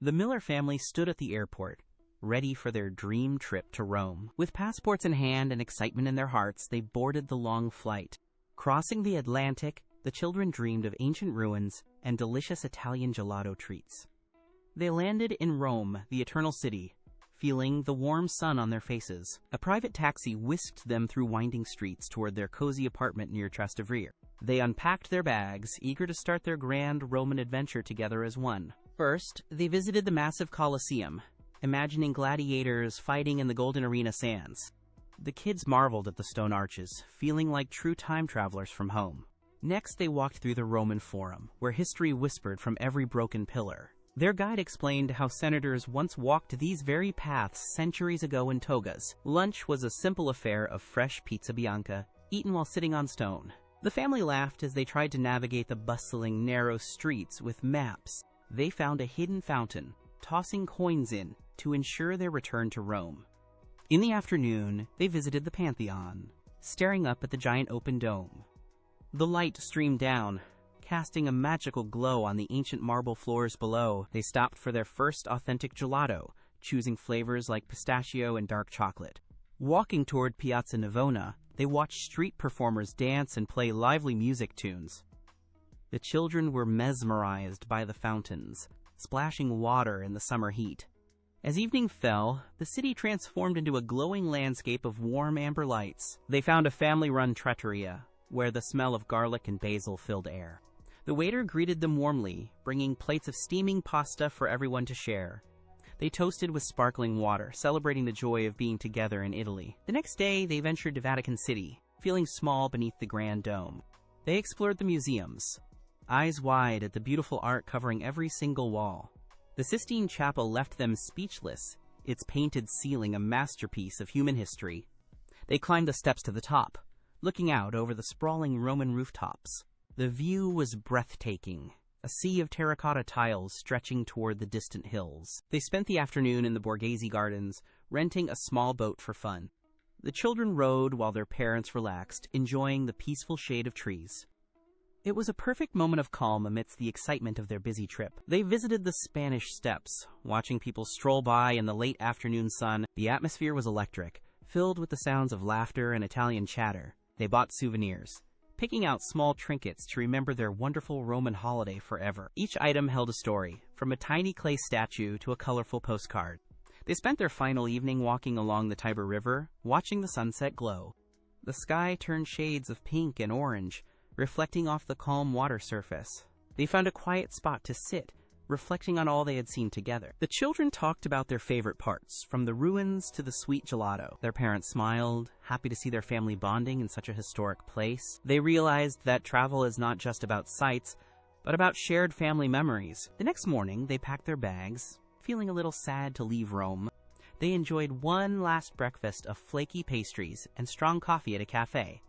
The Miller family stood at the airport, ready for their dream trip to Rome. With passports in hand and excitement in their hearts, they boarded the long flight. Crossing the Atlantic, the children dreamed of ancient ruins and delicious Italian gelato treats. They landed in Rome, the Eternal City, feeling the warm sun on their faces. A private taxi whisked them through winding streets toward their cozy apartment near Trastevere. They unpacked their bags, eager to start their grand Roman adventure together as one. First, they visited the massive Colosseum, imagining gladiators fighting in the golden arena sands. The kids marveled at the stone arches, feeling like true time travelers from home. Next, they walked through the Roman Forum, where history whispered from every broken pillar. Their guide explained how senators once walked these very paths centuries ago in togas. Lunch was a simple affair of fresh pizza bianca, eaten while sitting on stone. The family laughed as they tried to navigate the bustling, narrow streets with maps. They found a hidden fountain, tossing coins in to ensure their return to Rome. In the afternoon, they visited the Pantheon, staring up at the giant open dome. The light streamed down, casting a magical glow on the ancient marble floors below. They stopped for their first authentic gelato, choosing flavors like pistachio and dark chocolate. Walking toward Piazza Navona, they watched street performers dance and play lively music tunes. The children were mesmerized by the fountains, splashing water in the summer heat. As evening fell, the city transformed into a glowing landscape of warm amber lights. They found a family-run trattoria, where the smell of garlic and basil filled air. The waiter greeted them warmly, bringing plates of steaming pasta for everyone to share. They toasted with sparkling water, celebrating the joy of being together in Italy. The next day, they ventured to Vatican City, feeling small beneath the Grand Dome. They explored the museums, eyes wide at the beautiful art covering every single wall. The Sistine Chapel left them speechless, its painted ceiling a masterpiece of human history. They climbed the steps to the top, looking out over the sprawling Roman rooftops. The view was breathtaking, a sea of terracotta tiles stretching toward the distant hills. They spent the afternoon in the Borghese Gardens, renting a small boat for fun. The children rowed while their parents relaxed, enjoying the peaceful shade of trees. It was a perfect moment of calm amidst the excitement of their busy trip. They visited the Spanish Steps, watching people stroll by in the late afternoon sun. The atmosphere was electric, filled with the sounds of laughter and Italian chatter. They bought souvenirs, picking out small trinkets to remember their wonderful Roman holiday forever. Each item held a story, from a tiny clay statue to a colorful postcard. They spent their final evening walking along the Tiber River, watching the sunset glow. The sky turned shades of pink and orange, reflecting off the calm water surface. They found a quiet spot to sit, reflecting on all they had seen together. The children talked about their favorite parts, from the ruins to the sweet gelato. Their parents smiled, happy to see their family bonding in such a historic place. They realized that travel is not just about sights, but about shared family memories. The next morning, they packed their bags, feeling a little sad to leave Rome. They enjoyed one last breakfast of flaky pastries and strong coffee at a cafe.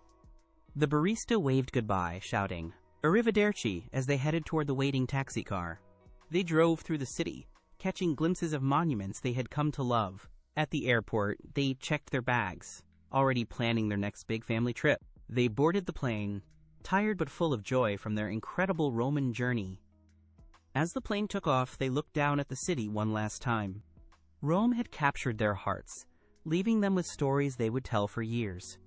The barista waved goodbye, shouting, "Arrivederci," as they headed toward the waiting taxi car. They drove through the city, catching glimpses of monuments they had come to love. At the airport, they checked their bags, already planning their next big family trip. They boarded the plane, tired but full of joy from their incredible Roman journey. As the plane took off, they looked down at the city one last time. Rome had captured their hearts, leaving them with stories they would tell for years.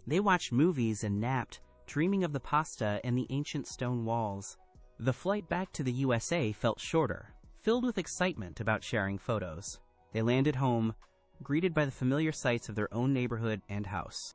They watched movies and napped, dreaming of the pasta and the ancient stone walls. The flight back to the USA felt shorter, filled with excitement about sharing photos. They landed home, greeted by the familiar sights of their own neighborhood and house.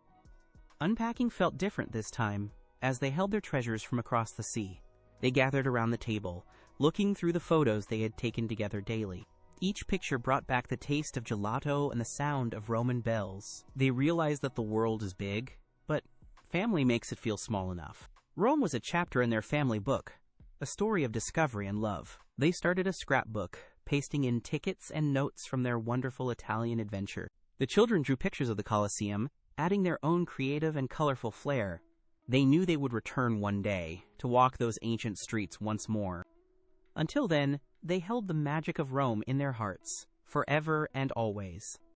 Unpacking felt different this time, as they held their treasures from across the sea. They gathered around the table, looking through the photos they had taken together daily. Each picture brought back the taste of gelato and the sound of Roman bells. They realized that the world is big, but family makes it feel small enough. Rome was a chapter in their family book, a story of discovery and love. They started a scrapbook, pasting in tickets and notes from their wonderful Italian adventure. The children drew pictures of the Colosseum, adding their own creative and colorful flair. They knew they would return one day, to walk those ancient streets once more. Until then, they held the magic of Rome in their hearts, forever and always.